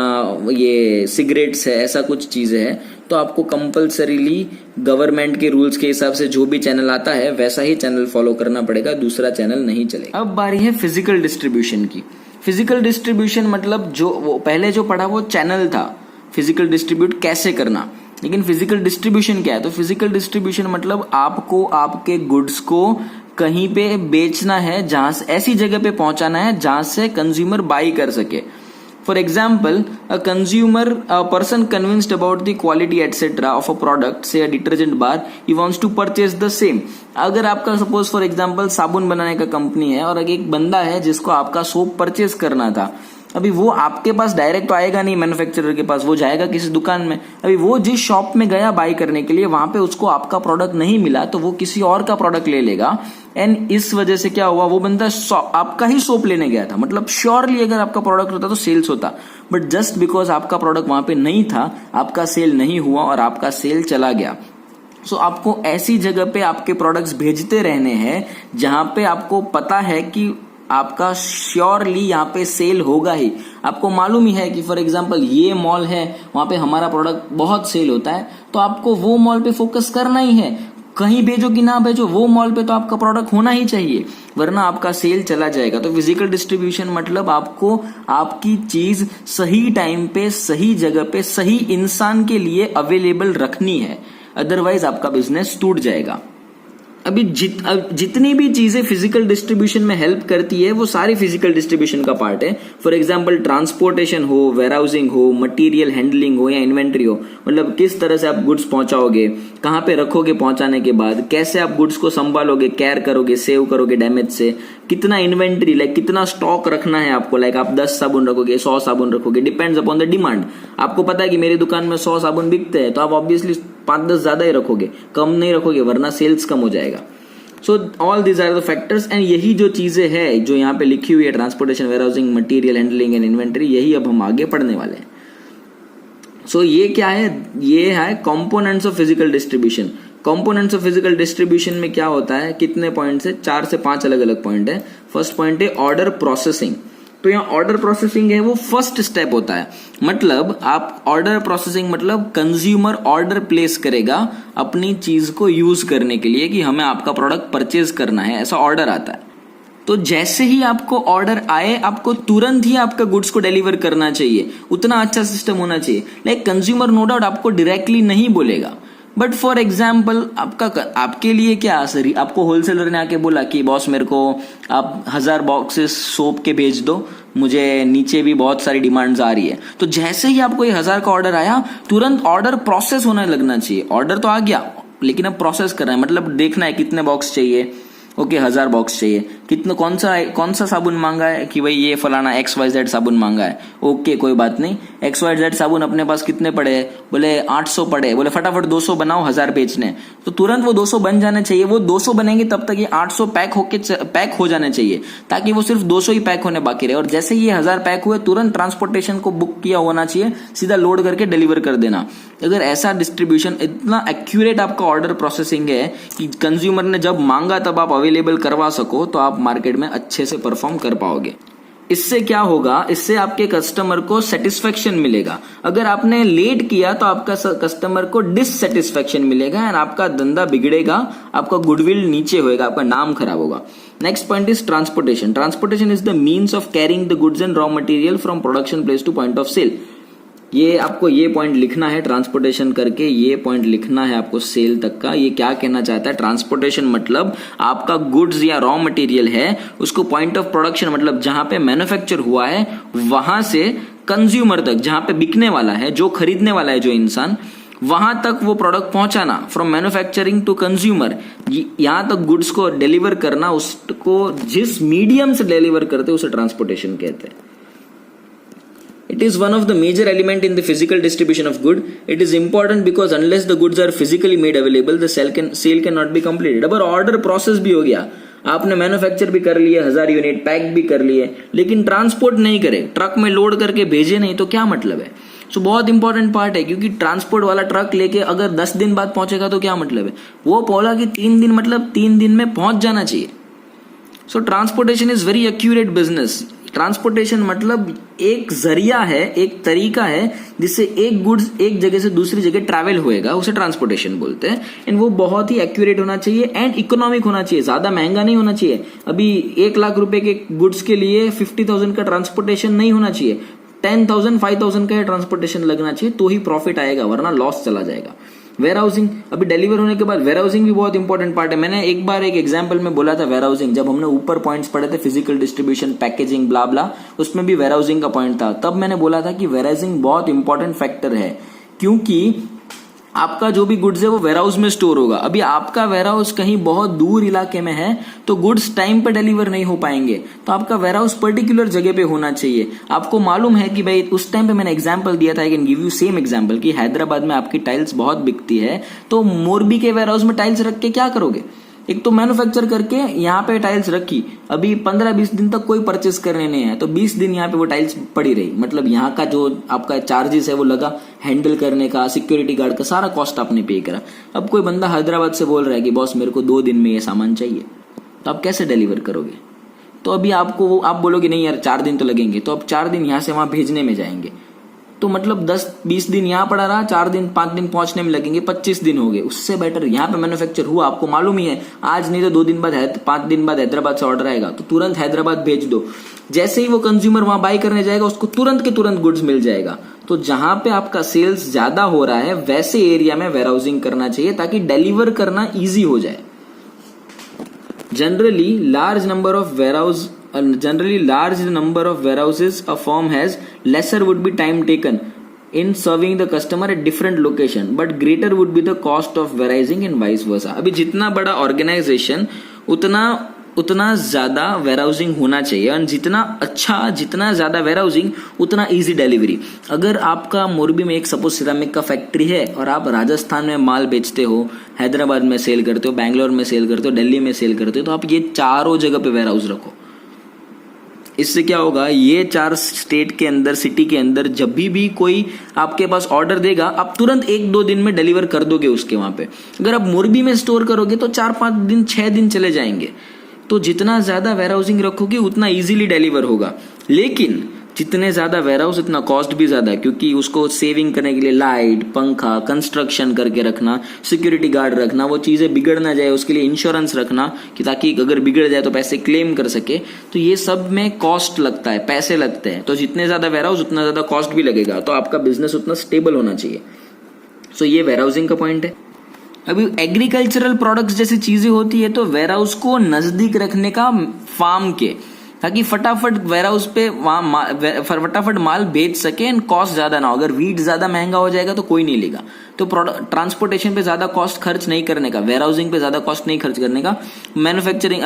ये सिगरेट्स है, ऐसा कुछ चीजें है, तो आपको कंपलसरीली गवर्नमेंट के रूल्स के हिसाब से जो भी चैनल आता है वैसा ही चैनल फॉलो करना पड़ेगा, दूसरा चैनल नहीं चलेगा। अब बारी है फिजिकल डिस्ट्रीब्यूशन की। फिजिकल डिस्ट्रीब्यूशन मतलब जो वो पहले जो पढ़ा वो चैनल था, फिजिकल डिस्ट्रीब्यूट कैसे करना, लेकिन फिजिकल डिस्ट्रीब्यूशन क्या है? तो फिजिकल डिस्ट्रीब्यूशन मतलब आपको आपके गुड्स को कहीं पे बेचना है, जहां से ऐसी जगह पे पहुंचाना है जहां से कंज्यूमर बाई कर सके। For example, a person convinced about the quality etc of a product, say a detergent bar, he wants to purchase the same. अगर आपका सपोज फॉर एग्जाम्पल साबुन बनाने का कंपनी है और एक बंदा है जिसको आपका सोप परचेज करना था, अभी वो आपके पास डायरेक्ट तो आएगा नहीं मैन्युफैक्चरर के पास, वो जाएगा किसी दुकान में। अभी वो जिस शॉप में गया बाई करने के लिए, वहां पे उसको आपका प्रोडक्ट नहीं मिला, तो वो किसी और का प्रोडक्ट ले लेगा। एंड इस वजह से क्या हुआ, वो बंदा आपका ही सोप लेने गया था, मतलब श्योरली अगर आपका प्रोडक्ट होता तो सेल्स होता, बट जस्ट बिकॉज आपका प्रोडक्ट वहां पे नहीं था, आपका सेल नहीं हुआ और आपका सेल चला गया। सो आपको ऐसी जगह पे आपके प्रोडक्ट्स भेजते रहने हैं जहां पे आपको पता है कि आपका श्योरली यहाँ पे सेल होगा ही। आपको मालूम ही है कि फॉर एग्जांपल ये मॉल है, वहां पे हमारा प्रोडक्ट बहुत सेल होता है, तो आपको वो मॉल पे फोकस करना ही है। कहीं भेजो कि ना भेजो, वो मॉल पे तो आपका प्रोडक्ट होना ही चाहिए, वरना आपका सेल चला जाएगा। तो फिजिकल डिस्ट्रीब्यूशन मतलब आपको आपकी चीज सही टाइम पे, सही जगह पे, सही इंसान के लिए अवेलेबल रखनी है, अदरवाइज आपका बिजनेस टूट जाएगा। अभी जितनी भी चीजें फिजिकल डिस्ट्रीब्यूशन में हेल्प करती है वो सारी फिजिकल डिस्ट्रीब्यूशन का पार्ट है। फॉर एग्जांपल ट्रांसपोर्टेशन हो, वेयरहाउसिंग हो, मटेरियल हैंडलिंग हो या इन्वेंट्री हो, मतलब किस तरह से आप गुड्स पहुंचाओगे, कहां पे रखोगे पहुंचाने के बाद, कैसे आप गुड्स को संभालोगे, केयर करोगे, सेव करोगे डैमेज से, कितना इन्वेंट्री लाइक कितना स्टॉक रखना है आपको, लाइक आप 10 साबुन रखोगे, 100 साबुन रखोगे, डिपेंड्स अपॉन द डिमांड। आपको पता है कि मेरी दुकान में 100 साबुन बिकते हैं, तो आप ऑब्वियसली 5-10 ज्यादा ही रखोगे, कम नहीं रखोगे, वरना सेल्स कम हो जाएगा। So all these are the factors, and यही जो चीजें हैं जो यहाँ पे लिखी हुई है, transportation, warehousing, material handling and inventory, यही अब हम आगे पढ़ने वाले हैं। सो ये क्या है? ये है components of physical distribution. Components of physical distribution में क्या होता है, कितने पॉइंट्स है? 4 से 5 अलग अलग पॉइंट है। फर्स्ट पॉइंट है ऑर्डर प्रोसेसिंग। तो यहाँ ऑर्डर प्रोसेसिंग है वो फर्स्ट स्टेप होता है, मतलब आप ऑर्डर प्रोसेसिंग मतलब कंज्यूमर ऑर्डर प्लेस करेगा अपनी चीज को यूज करने के लिए कि हमें आपका प्रोडक्ट परचेज करना है, ऐसा ऑर्डर आता है। तो जैसे ही आपको ऑर्डर आए, आपको तुरंत ही आपका गुड्स को डिलीवर करना चाहिए, उतना अच्छा सिस्टम होना चाहिए। लाइक कंज्यूमर नो डाउट आपको डायरेक्टली नहीं बोलेगा, बट फॉर एग्जाम्पल आपके लिए क्या सर, आपको होलसेलर ने आके बोला कि बॉस मेरे को आप 1000 बॉक्सेस सोप के भेज दो, मुझे नीचे भी बहुत सारी डिमांड्स आ रही है। तो जैसे ही आपको ये 1000 का ऑर्डर आया, तुरंत ऑर्डर प्रोसेस होने लगना चाहिए। ऑर्डर तो आ गया, लेकिन अब प्रोसेस करना है, मतलब देखना है कितने बॉक्स चाहिए। ओके 1000 बॉक्स चाहिए, कितना कौन सा साबुन मांगा है कि भाई ये फलाना XYZ साबुन मांगा है। ओके कोई बात नहीं, XYZ साबुन अपने पास कितने पड़े हैं? बोले 800 पड़े। बोले फटाफट 200 बनाओ, 1000 बेचने। तो तुरंत वो 200 बन जाने चाहिए। वो 200 बनेंगे तब तक ये 800 पैक हो जाने चाहिए, ताकि वो सिर्फ 200 ही पैक होने बाकी रहे। और जैसे ये 1000 पैक हुए, तुरंत ट्रांसपोर्टेशन को बुक किया होना चाहिए, सीधा लोड करके डिलीवर कर देना। अगर ऐसा डिस्ट्रीब्यूशन, इतना एक्यूरेट आपका ऑर्डर प्रोसेसिंग है कि कंज्यूमर ने जब मांगा तब आप अवेलेबल करवा सको, तो आप मार्केट में अच्छे से परफॉर्म कर पाओगे। इससे क्या होगा, इससे आपके कस्टमर को सेटिस्फेक्शन मिलेगा। अगर आपने लेट किया तो आपका कस्टमर को डिससेटिस्फेक्शन मिलेगा एंड आपका धंधा बिगड़ेगा, आपका गुडविल नीचे होएगा, आपका नाम खराब होगा। Next point is transportation. Transportation is the means of carrying the goods and raw material from production place to point of sale. ये आपको ये पॉइंट लिखना है, ट्रांसपोर्टेशन करके ये पॉइंट लिखना है आपको सेल तक का। ये क्या कहना चाहता है? ट्रांसपोर्टेशन मतलब आपका गुड्स या रॉ मटेरियल है, उसको पॉइंट ऑफ प्रोडक्शन मतलब जहां पे मैन्युफैक्चर हुआ है वहां से कंज्यूमर तक, जहां पे बिकने वाला है, जो खरीदने वाला है जो इंसान, वहां तक वो प्रोडक्ट पहुंचाना। फ्रॉम मैन्युफैक्चरिंग टू कंज्यूमर, यहां तक गुड्स को डिलीवर करना, उसको जिस मीडियम से डिलीवर करते उसे ट्रांसपोर्टेशन कहते हैं। It is one of the major element in the physical distribution of good. It is important because unless the goods are physically made available, the sale cannot be completed. अब order process भी हो गया, आपने manufacture भी कर लिए, 1000 unit pack भी कर लिए, लेकिन ट्रांसपोर्ट नहीं करे, ट्रक में लोड करके भेजे नहीं, तो क्या मतलब है? सो बहुत इंपॉर्टेंट पार्ट है, क्योंकि ट्रांसपोर्ट वाला ट्रक लेके अगर 10 दिन बाद पहुंचेगा तो क्या मतलब है? वो बोला कि 3 दिन, मतलब 3 दिन में पहुंच जाना चाहिए. So transportation is very accurate business. Transportation मतलब एक जरिया है, एक तरीका है जिससे एक गुड्स एक जगह से दूसरी जगह ट्रैवल होएगा, उसे ट्रांसपोर्टेशन बोलते हैं. एंड वो बहुत ही एक्यूरेट होना चाहिए एंड इकोनॉमिक होना चाहिए, ज्यादा महंगा नहीं होना चाहिए. अभी 1 लाख रुपए के गुड्स के लिए 50,000 का ट्रांसपोर्टेशन नहीं होना चाहिए, 10,000 5,000 का ट्रांसपोर्टेशन लगना चाहिए, तो ही प्रॉफिट आएगा, वरना लॉस चला जाएगा. वेयर हाउसिंग, अभी डिलीवर होने के बाद वेयर हाउसिंग भी बहुत इंपॉर्टेंट पार्ट है. मैंने एक बार एक एग्जांपल में बोला था वेयर हाउसिंग, जब हमने ऊपर पॉइंट्स पढ़े थे, फिजिकल डिस्ट्रीब्यूशन, पैकेजिंग, ब्ला ब्ला, उसमें भी वेयर हाउसिंग का पॉइंट था. तब मैंने बोला था कि वेयर हाउसिंग बहुत इंपॉर्टेंट फैक्टर है, क्योंकि आपका जो भी गुड्स है वो वेयर हाउस में स्टोर होगा. अभी आपका वेयर हाउस कहीं बहुत दूर इलाके में है तो गुड्स टाइम पे डिलीवर नहीं हो पाएंगे, तो आपका वेयर हाउस पर्टिकुलर जगह पे होना चाहिए. आपको मालूम है कि भाई उस टाइम पे मैंने एग्जांपल दिया था, I can give you same example, कि हैदराबाद में आपकी टाइल्स बहुत बिकती है, तो मोरबी के वेयर हाउस में टाइल्स रख के क्या करोगे? एक तो मैन्युफैक्चर करके यहाँ पे टाइल्स रखी, अभी 15-20 दिन तक कोई परचेस करने नहीं है, तो 20 दिन यहाँ पे वो टाइल्स पड़ी रही. मतलब यहाँ का जो आपका चार्जेस है वो लगा, हैंडल करने का, सिक्योरिटी गार्ड का सारा कॉस्ट आपने पे करा. अब कोई बंदा हैदराबाद से बोल रहा है कि बॉस मेरे को 2 दिन में ये सामान चाहिए, तो आप कैसे डिलीवर करोगे? तो अभी आपको आप बोलोगे नहीं यार 4 दिन तो लगेंगे, तो अब 4 दिन यहाँ से वहां भेजने में जाएंगे, तो मतलब 10-20 दिन यहाँ पड़ा रहा, 4 दिन 5 दिन पहुंचने में लगेंगे, 25 दिन हो गए. उससे बेटर यहाँ पे मैन्युफैक्चर हुआ, आपको मालूम ही है, आज नहीं तो 2 दिन बाद 5 दिन बाद हैदराबाद से ऑर्डर आएगा, तो तुरंत हैदराबाद भेज दो. जैसे ही वो कंज्यूमर वहां बाय करने जाएगा, उसको तुरंत के तुरंत गुड्स मिल जाएगा. तो जहां पे आपका सेल्स ज्यादा हो रहा है वैसे एरिया में वेयर हाउसिंग करना चाहिए, ताकि डिलीवर करना ईजी हो जाए. Generally, large number of warehouses a firm has, lesser would be time taken in serving the customer at different location, but greater would be the cost of warehousing and vice versa. अभी जितना बड़ा organisation उतना ज्यादा warehousing होना चाहिए, और जितना ज्यादा वेयरहाउसिंग उतना इजी डिलीवरी. अगर आपका मोरबी में एक सपोज सिरामिक का फैक्ट्री है और आप राजस्थान में माल बेचते हो, हैदराबाद में सेल करते हो, बैंगलोर में सेल करते हो, दिल्ली में सेल करते हो, तो आप ये चारों जगह पे वेयरहाउस रखो. इससे क्या होगा, ये 4 स्टेट के अंदर, सिटी के अंदर जब भी कोई आपके पास ऑर्डर देगा, आप तुरंत 1-2 दिन में डिलीवर कर दोगे उसके वहां पे. अगर आप मोरबी में स्टोर करोगे तो 4-5 दिन 6 दिन चले जाएंगे. तो जितना ज्यादा वेयरहाउसिंग रखोगे उतना इजीली डिलीवर होगा. लेकिन जितने ज्यादा वेयरहाउस उतना कॉस्ट भी ज्यादा है, क्योंकि उसको सेविंग करने के लिए लाइट, पंखा, कंस्ट्रक्शन करके रखना, सिक्योरिटी गार्ड रखना, वो चीजें बिगड़ ना जाए उसके लिए इंश्योरेंस रखना, कि ताकि अगर बिगड़ जाए तो पैसे क्लेम कर सके. तो ये सब में कॉस्ट लगता है, पैसे लगते हैं. तो जितने ज्यादा वेयरहाउस उतना ज्यादा कॉस्ट भी लगेगा, तो आपका बिजनेस उतना स्टेबल होना चाहिए. सो ये वेयरहाउसिंग का पॉइंट है. अभी एग्रीकल्चरल प्रोडक्ट्स जैसी चीजें होती है, तो वेयरहाउस को नजदीक रखने का फार्म के, ताकि फटाफट वेयरहाउस पे फटाफट माल बेच सके एंड कॉस्ट ज्यादा ना हो. अगर वीट ज्यादा महंगा हो जाएगा तो कोई नहीं लेगा. तो ट्रांसपोर्टेशन पे ज्यादा कॉस्ट खर्च नहीं करने का, वेयरहाउसिंग पे ज्यादा कॉस्ट नहीं खर्च करने का, मैन्युफैक्चरिंग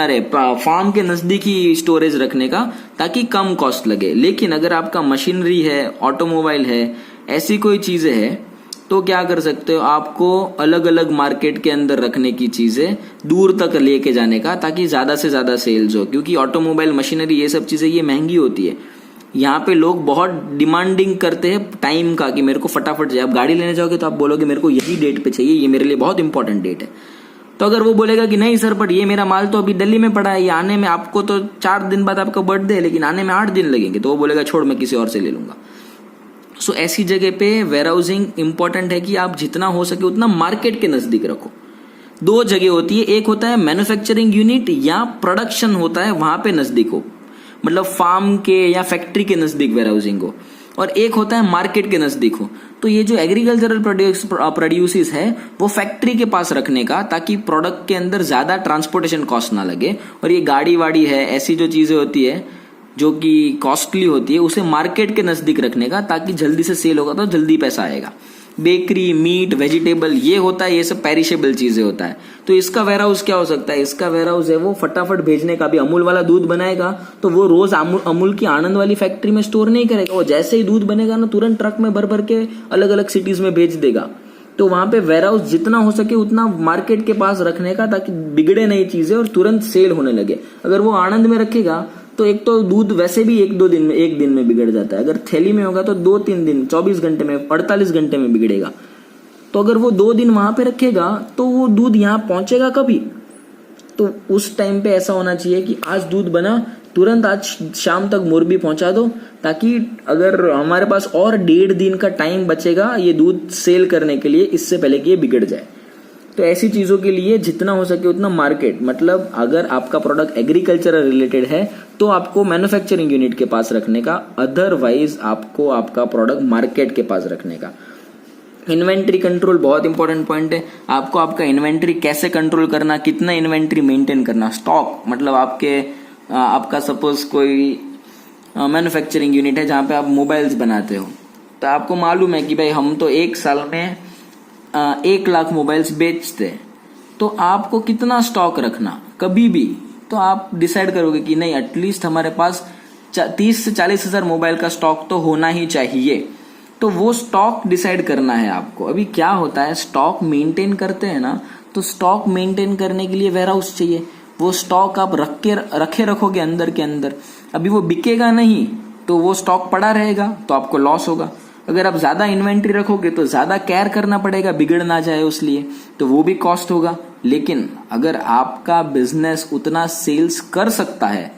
फार्म के नजदीक ही स्टोरेज रखने का, ताकि कम कॉस्ट लगे. लेकिन अगर आपका मशीनरी है, ऑटोमोबाइल है, ऐसी कोई चीजें है, तो क्या कर सकते हो, आपको अलग अलग मार्केट के अंदर रखने की चीजें, दूर तक लेके जाने का, ताकि ज्यादा से ज्यादा सेल्स हो. क्योंकि ऑटोमोबाइल, मशीनरी, ये सब चीजें ये महंगी होती है. यहाँ पे लोग बहुत डिमांडिंग करते हैं टाइम का, कि मेरे को फटाफट चाहिए. आप गाड़ी लेने जाओगे तो आप बोलोगे मेरे को यही डेट पे चाहिए, ये मेरे लिए बहुत इंपॉर्टेंट डेट है. तो अगर वो बोलेगा कि नहीं सर, बट ये मेरा माल तो अभी दिल्ली में पड़ा है, ये आने में आपको तो 4 दिन बाद आपका बर्थडे है, लेकिन आने में 8 दिन लगेंगे, तो वो बोलेगा छोड़, मैं किसी और से ले लूंगा. सो ऐसी जगह पे वेयरहाउसिंग इंपॉर्टेंट है कि आप जितना हो सके उतना मार्केट के नजदीक रखो. 2 जगह होती है, एक होता है मैन्युफैक्चरिंग यूनिट या प्रोडक्शन होता है, वहां पे नजदीक हो, मतलब फार्म के या फैक्ट्री के नजदीक वेयरहाउसिंग हो, और एक होता है मार्केट के नजदीक हो. तो ये जो एग्रीकल्चरल प्रोड्यूसेस है वो फैक्ट्री के पास रखने का, ताकि प्रोडक्ट के अंदर ज्यादा ट्रांसपोर्टेशन कॉस्ट ना लगे. और ये गाड़ी वाड़ी है, ऐसी जो चीजें होती है जो कि कॉस्टली होती है, उसे मार्केट के नजदीक रखने का, ताकि जल्दी से सेल होगा तो जल्दी पैसा आएगा. बेकरी, मीट, वेजिटेबल, ये होता है, ये सब पेरिशेबल चीजें होता है। तो इसका वेयर हाउस क्या हो सकता है? इसका वेयर हाउस है वो फटाफट भेजने का भी। अमूल वाला दूध बनाएगा तो वो रोज अमूल की आनंद वाली फैक्ट्री में स्टोर नहीं करेगा, वो जैसे ही दूध बनेगा ना तुरंत ट्रक में भर भर के अलग अलग सिटीज में भेज देगा। तो वहां पे वेयर हाउस जितना हो सके उतना मार्केट के पास रखने का, ताकि बिगड़े नहीं चीजें और तुरंत सेल होने लगे। अगर वो आनंद में रखेगा तो एक तो दूध वैसे भी एक दिन में बिगड़ जाता है, अगर थैली में होगा तो 2-3 दिन, 24 घंटे में, 48 घंटे में बिगड़ेगा। तो अगर वो 2 दिन वहां पे रखेगा तो वो दूध यहाँ पहुंचेगा कभी? तो उस टाइम पे ऐसा होना चाहिए कि आज दूध बना, तुरंत आज शाम तक मोरबी पहुंचा दो, ताकि अगर हमारे पास और 1.5 दिन का टाइम बचेगा ये दूध सेल करने के लिए, इससे पहले कि ये बिगड़ जाए। तो ऐसी चीजों के लिए जितना हो सके उतना मार्केट, मतलब अगर आपका प्रोडक्ट एग्रीकल्चर रिलेटेड है तो आपको मैन्युफैक्चरिंग यूनिट के पास रखने का, अदरवाइज आपको आपका प्रोडक्ट मार्केट के पास रखने का। इन्वेंट्री कंट्रोल बहुत इंपॉर्टेंट पॉइंट है। आपको आपका इन्वेंट्री कैसे कंट्रोल करना, कितना इन्वेंट्री मेंटेन करना। स्टॉक मतलब आपका सपोज कोई मैन्युफैक्चरिंग यूनिट है जहां पे आप मोबाइल्स बनाते हो, तो आपको मालूम है कि भाई हम तो 1 साल में 1 लाख मोबाइल्स बेचते हैं, तो आपको कितना स्टॉक रखना कभी भी, तो आप डिसाइड करोगे कि नहीं एटलीस्ट हमारे पास 30 से 40 हजार मोबाइल का स्टॉक तो होना ही चाहिए। तो वो स्टॉक डिसाइड करना है आपको। अभी क्या होता है, स्टॉक मेंटेन करते हैं ना, तो स्टॉक मेंटेन करने के लिए वेयर हाउस चाहिए। वो स्टॉक आप रखोगे अंदर के अंदर, अभी वो बिकेगा नहीं तो वो स्टॉक पड़ा रहेगा, तो आपको लॉस होगा। अगर आप ज्यादा इन्वेंट्री रखोगे तो ज्यादा केयर करना पड़ेगा, बिगड़ ना जाए उसलिए, तो वो भी कॉस्ट होगा। लेकिन अगर आपका बिजनेस उतना सेल्स कर सकता है,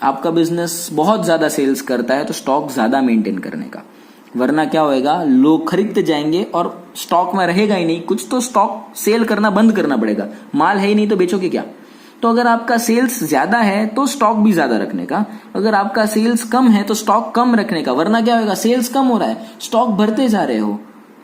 आपका बिजनेस बहुत ज्यादा सेल्स करता है, तो स्टॉक ज्यादा मेंटेन करने का, वरना क्या होएगा, लोग खरीदते जाएंगे और स्टॉक में रहेगा ही नहीं कुछ, तो स्टॉक सेल करना बंद करना पड़ेगा। माल है ही नहीं तो बेचोगे क्या? तो अगर आपका सेल्स ज्यादा है तो स्टॉक भी ज्यादा रखने का, अगर आपका सेल्स कम है तो स्टॉक कम रखने का, वरना क्या होगा, सेल्स कम हो रहा है, स्टॉक भरते जा रहे हो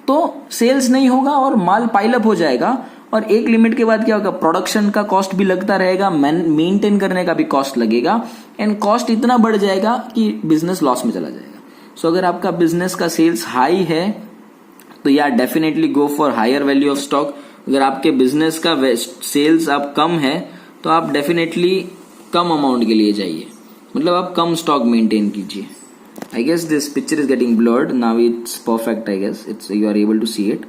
तो सेल्स नहीं होगा और माल पाइलअप हो जाएगा, और एक लिमिट के बाद क्या होगा, प्रोडक्शन का कॉस्ट भी लगता रहेगा, मेंटेन करने का भी कॉस्ट लगेगा, एंड कॉस्ट इतना बढ़ जाएगा कि बिजनेस लॉस में चला जाएगा। सो अगर आपका बिजनेस का सेल्स हाई है तो या definitely go for higher value of stock. अगर आपके बिजनेस का सेल्स आप कम है तो आप डेफिनेटली कम अमाउंट के लिए जाइए, मतलब आप कम स्टॉक मेंटेन कीजिए। I guess this picture is getting blurred, now it's perfect, I guess it's you are able to see it.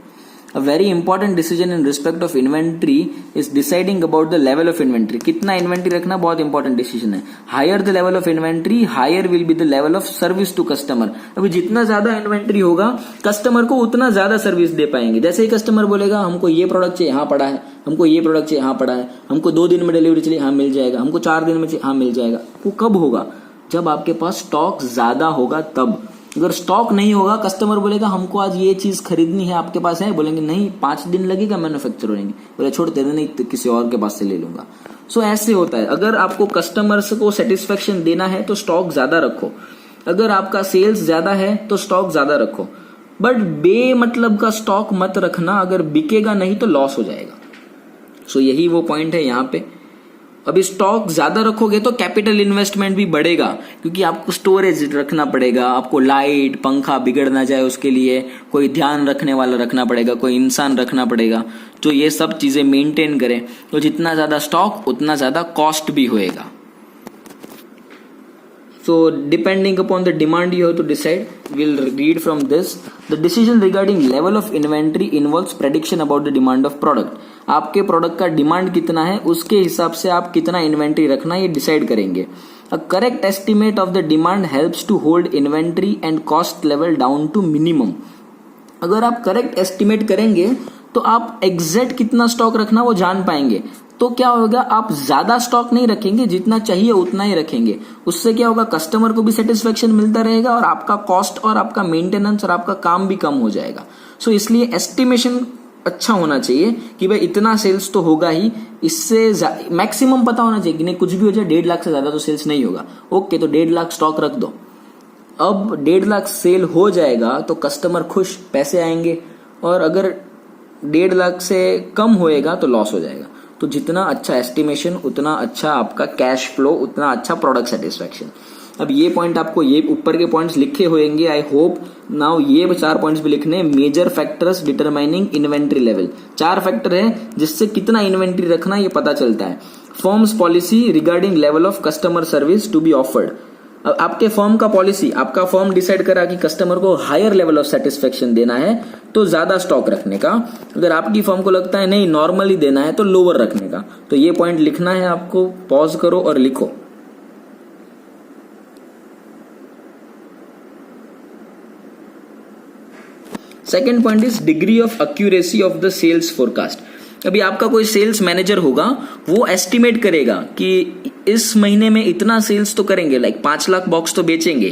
A very important decision in respect of inventory is deciding about the level of inventory. कितना inventory रखना बहुत important decision है। Higher the level of inventory, higher will be the level of service to customer. अभी जितना ज्यादा inventory होगा customer को उतना ज्यादा सर्विस दे पाएंगे। जैसे ही कस्टमर बोलेगा हमको ये प्रोडक्ट चाहिए, हाँ पड़ा है, हमको ये प्रोडक्ट चाहिए, हाँ पड़ा है, हमको 2 दिन में डिलीवरी चाहिए, हाँ मिल जाएगा, हमको 4 दिन में चाहिए, हाँ मिल जाएगा। वो कब होगा, जब आपके पास स्टॉक ज्यादा होगा तब। अगर स्टॉक नहीं होगा, कस्टमर बोलेगा हमको आज ये चीज खरीदनी है, आपके पास है, बोलेंगे नहीं 5 दिन लगेगा मैन्युफैक्चर होने, बोले छोड़ तेरे नहीं तो किसी और के पास से ले लूंगा। सो ऐसे होता है। अगर आपको कस्टमर्स को सेटिस्फेक्शन देना है तो स्टॉक ज्यादा रखो, अगर आपका सेल्स ज्यादा है तो स्टॉक ज्यादा रखो, बट बेमतलब का स्टॉक मत रखना, अगर बिकेगा नहीं तो लॉस हो जाएगा। सो यही वो पॉइंट है यहाँ पे। अभी स्टॉक ज्यादा रखोगे तो कैपिटल इन्वेस्टमेंट भी बढ़ेगा, क्योंकि आपको स्टोरेज रखना पड़ेगा, आपको लाइट पंखा बिगड़ ना जाए उसके लिए कोई ध्यान रखने वाला रखना पड़ेगा, कोई इंसान रखना पड़ेगा जो ये सब चीजें मेंटेन करे। तो जितना ज्यादा स्टॉक उतना ज्यादा कॉस्ट भी होएगा। So depending upon the demand you have to decide. We'll read from this. The decision regarding level of inventory involves prediction about the demand of product. आपके प्रोडक्ट का डिमांड कितना है उसके हिसाब से आप कितना इन्वेंट्री रखना ये डिसाइड करेंगे। A correct estimate of the demand helps to hold inventory and cost level down to minimum. अगर आप करेक्ट एस्टिमेट करेंगे तो आप एग्जैक्ट कितना स्टॉक रखना वो जान पाएंगे। तो क्या होगा, आप ज्यादा स्टॉक नहीं रखेंगे, जितना चाहिए उतना ही रखेंगे। उससे क्या होगा, कस्टमर को भी सेटिस्फेक्शन मिलता रहेगा और आपका कॉस्ट और आपका मेंटेनेंस और आपका काम भी कम हो जाएगा। सो इसलिए एस्टिमेशन अच्छा होना चाहिए कि भाई इतना सेल्स तो होगा ही, इससे मैक्सिमम पता होना चाहिए कि नहीं कुछ भी हो जाए 1.5 लाख से ज्यादा तो सेल्स नहीं होगा। ओके, तो 1.5 लाख स्टॉक रख दो। अब 1.5 लाख सेल हो जाएगा तो कस्टमर खुश, पैसे आएंगे, और अगर 1.5 लाख से कम होएगा तो लॉस हो जाएगा। तो जितना अच्छा एस्टिमेशन उतना अच्छा आपका कैश फ्लो, उतना अच्छा प्रोडक्ट सेटिस्फेक्शन। अब ये पॉइंट आपको, ये ऊपर के पॉइंट्स लिखे होंगे, आई होप नाउ ये 4 पॉइंट्स भी लिखने। Major factors determining inventory level, 4 factor है जिससे कितना इन्वेंट्री रखना ये पता चलता है। Firm's policy regarding level of customer service to be offered, आपके फर्म का पॉलिसी, आपका फर्म डिसाइड करा कि कस्टमर को हायर लेवल ऑफ सेटिस्फेक्शन देना है तो ज्यादा स्टॉक रखने का, अगर आपकी फर्म को लगता है नहीं नॉर्मली देना है तो लोअर रखने का। तो ये पॉइंट लिखना है आपको, पॉज करो और लिखो। Second point is degree of accuracy of the sales forecast. अभी आपका कोई सेल्स मैनेजर होगा, वो एस्टिमेट करेगा कि इस महीने में इतना सेल्स तो करेंगे, लाइक 5 लाख बॉक्स तो बेचेंगे,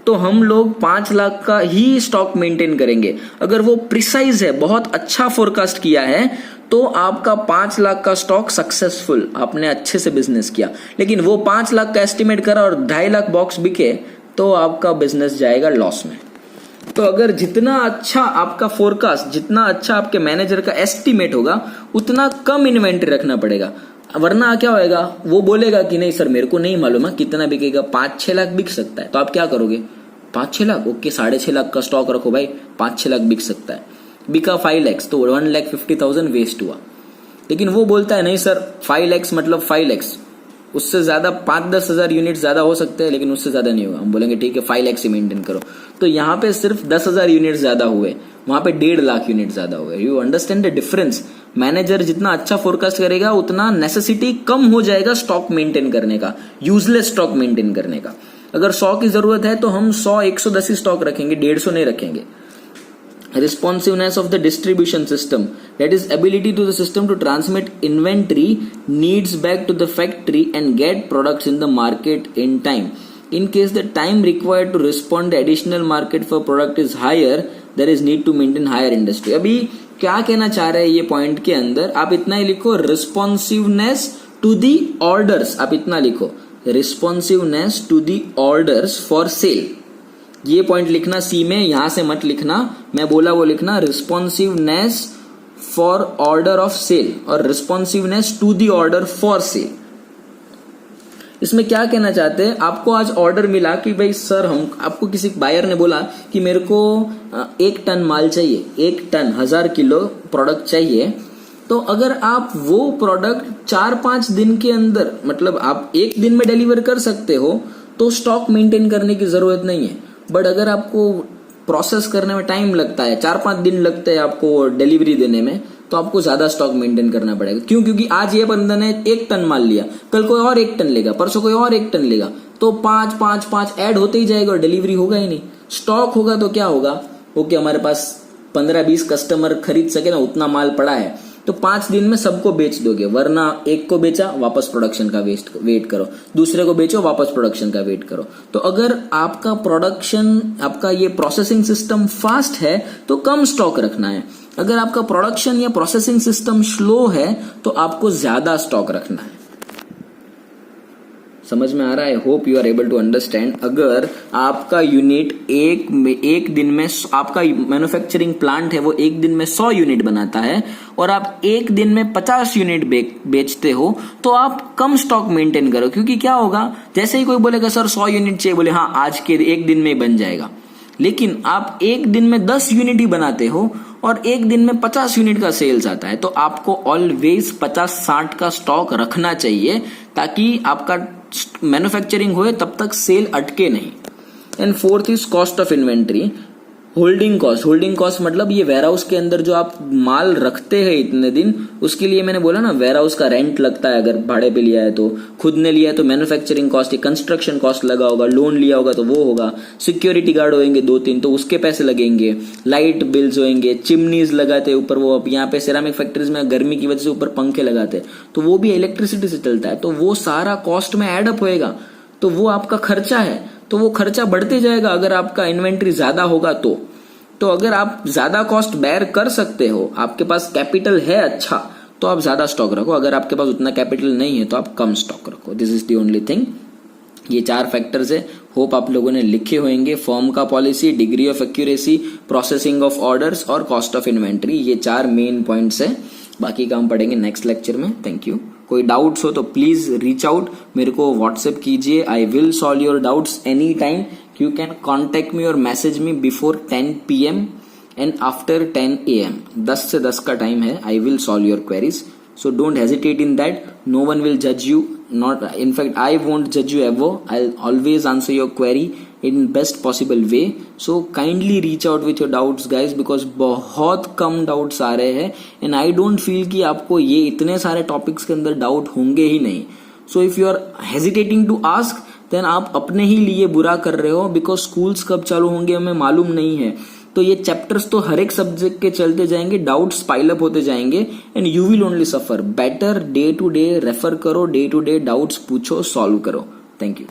तो हम लोग 5 लाख का ही स्टॉक मेंटेन करेंगे। अगर वो प्रिसाइज है, बहुत अच्छा फोरकास्ट किया है, तो आपका 5 लाख का स्टॉक सक्सेसफुल, आपने अच्छे से बिजनेस किया। लेकिन वो 5 लाख का एस्टिमेट करा और 2.5 लाख बॉक्स बिके तो आपका बिजनेस जाएगा लॉस में। तो अगर जितना अच्छा आपका फोरकास्ट, जितना अच्छा आपके मैनेजर का एस्टिमेट होगा, उतना कम इन्वेंट्री रखना पड़ेगा। वरना क्या होएगा, वो बोलेगा कि नहीं सर मेरे को नहीं मालूम है कितना बिकेगा, 5-6 लाख बिक सकता है। तो आप क्या करोगे, 5-6 लाख, ओके 6.5 लाख का स्टॉक रखो भाई, 5-6 लाख बिक सकता है। बिका 5 लाख तो 1,50,000 वेस्ट हुआ। लेकिन वो बोलता है नहीं सर 5 लाख मतलब 5 लाख, उससे ज्यादा 5-10 हजार यूनिट ज्यादा हो सकते हैं, लेकिन उससे ज्यादा नहीं होगा। हम बोलेंगे ठीक है 5 लाख से मेंटेन करो। तो यहाँ पे सिर्फ 10,000 यूनिट ज्यादा हुए, वहां पे 1.5 लाख यूनिट ज्यादा हुए। You understand the difference. Manager जितना अच्छा फोरकास्ट करेगा उतना नेसेसिटी कम हो जाएगा स्टॉक मेंटेन करने का, यूजलेस स्टॉक मेंटेन करने का। अगर 100 की जरूरत है तो हम 100-110 ही स्टॉक रखेंगे, 150 नहीं रखेंगे। Responsiveness of the distribution system, that is ability to the system to transmit inventory needs back to the factory and get products in the market in time. In case the time required to respond the additional market for product is higher, there is need to maintain higher industry. अभी क्या कहना चाह रहे हैं ये point के अंदर, आप इतना ही लिखो, रिस्पॉन्सिवनेस टू दी ऑर्डर्स, आप इतना लिखो, responsiveness to the orders for sale. ये पॉइंट लिखना सी में, यहां से मत लिखना, मैं बोला वो लिखना, responsiveness for order of sale और responsiveness to the order for sale. इसमें क्या कहना चाहते हैं, आपको आज ऑर्डर मिला कि भाई सर हम, आपको किसी बायर ने बोला कि मेरे को 1 टन माल चाहिए, 1 टन 1000 किलो प्रोडक्ट चाहिए। तो अगर आप वो प्रोडक्ट 4-5 दिन के अंदर, मतलब आप 1 दिन में डिलीवर कर सकते हो, तो स्टॉक मेंटेन करने की जरूरत नहीं है। बट अगर आपको प्रोसेस करने में टाइम लगता है, 4-5 दिन लगते हैं आपको डिलीवरी देने में, तो आपको ज्यादा स्टॉक मेंटेन करना पड़ेगा। क्यों? क्योंकि आज ये बंदा ने 1 टन माल लिया, कल कोई और 1 टन लेगा, परसों कोई और 1 टन लेगा, तो 5 ऐड होते ही जाएगा और डिलीवरी होगा ही नहीं। स्टॉक होगा तो क्या होगा, ओके हमारे पास 15-20 कस्टमर खरीद सके ना, उतना माल पड़ा है, तो 5 दिन में सबको बेच दोगे। वरना एक को बेचा, वापस प्रोडक्शन का वेट करो, दूसरे को बेचो, वापस प्रोडक्शन का वेट करो। तो अगर आपका प्रोडक्शन, आपका ये प्रोसेसिंग सिस्टम फास्ट है तो कम स्टॉक रखना है। अगर आपका प्रोडक्शन या प्रोसेसिंग सिस्टम स्लो है तो आपको ज्यादा स्टॉक रखना है। समझ में आ रहा है? Hope you are able to understand. अगर आपका यूनिट एक दिन में, आपका मैन्युफैक्चरिंग प्लांट है वो 1 दिन में 100 यूनिट बनाता है और आप 1 दिन में 50 यूनिट बेचते हो, तो आप कम स्टॉक मेंटेन करो। क्योंकि क्या होगा, जैसे ही कोई बोलेगा सर 100 यूनिट चाहिए, बोले हाँ आज के 1 दिन में ही बन जाएगा। लेकिन आप 1 दिन में 10 यूनिट ही बनाते हो और 1 दिन में 50 यूनिट का सेल्स आता है, तो आपको ऑलवेज 50-60 का स्टॉक रखना चाहिए, ताकि आपका मैन्युफैक्चरिंग होए तब तक सेल अटके नहीं। And 4th is cost of inventory, holding cost. Holding cost मतलब ये वेयरहाउस के अंदर जो आप माल रखते हैं इतने दिन, उसके लिए मैंने बोला ना वेयरहाउस का रेंट लगता है, अगर भाड़े पे लिया है तो, खुद ने लिया है तो मैन्युफैक्चरिंग कॉस्ट, कंस्ट्रक्शन कॉस्ट लगा होगा, लोन लिया होगा तो वो होगा, सिक्योरिटी गार्ड होंगे 2-3 तो उसके पैसे लगेंगे, लाइट बिल्स होंगे, चिमनीज लगाते हैं ऊपर, वो अब यहाँ पे सिरामिक फैक्ट्रीज में गर्मी की वजह से ऊपर पंखे लगाते हैं तो वो भी इलेक्ट्रिसिटी से चलता है, तो वो सारा कॉस्ट में एडअप होएगा, तो वो आपका खर्चा है, तो वो खर्चा बढ़ते जाएगा अगर आपका इन्वेंट्री ज्यादा होगा तो अगर आप ज्यादा कॉस्ट बेयर कर सकते हो, आपके पास कैपिटल है अच्छा, तो आप ज्यादा स्टॉक रखो। अगर आपके पास उतना कैपिटल नहीं है तो आप कम स्टॉक रखो। This is the only thing. ये 4 फैक्टर्स है, होप आप लोगों ने लिखे होंगे। फर्म का policy, degree of accuracy, processing of orders और कॉस्ट ऑफ इन्वेंट्री, ये 4 मेन पॉइंट्स है। बाकी का हम पढ़ेंगे नेक्स्ट लेक्चर में। Thank you. कोई डाउट्स हो तो प्लीज रीच आउट, मेरे को व्हाट्सएप कीजिए, I will solve your doubts any time. You can contact me और message me before 10 PM and after 10 AM. 10 से 10 का टाइम है. I will solve your queries. So don't hesitate in that. No one will judge you. Not, in fact, I won't judge you ever. I'll always answer your query in best possible way. So kindly reach out with your doubts, guys, because बहुत कम doubts आ रहे हैं and I don't feel कि आपको ये इतने सारे topics के अंदर doubt होंगे ही नहीं. So if you are hesitating to ask, then आप अपने ही लिए बुरा कर रहे हो, because schools कब चालू होंगे हमें मालूम नहीं है. तो ये चैप्टर्स तो हर एक सब्जेक्ट के चलते जाएंगे, डाउट्स पाइल अप होते जाएंगे and you will only suffer. Better day to day refer करो, डे टू डे डाउट्स पूछो, सॉल्व करो. Thank you.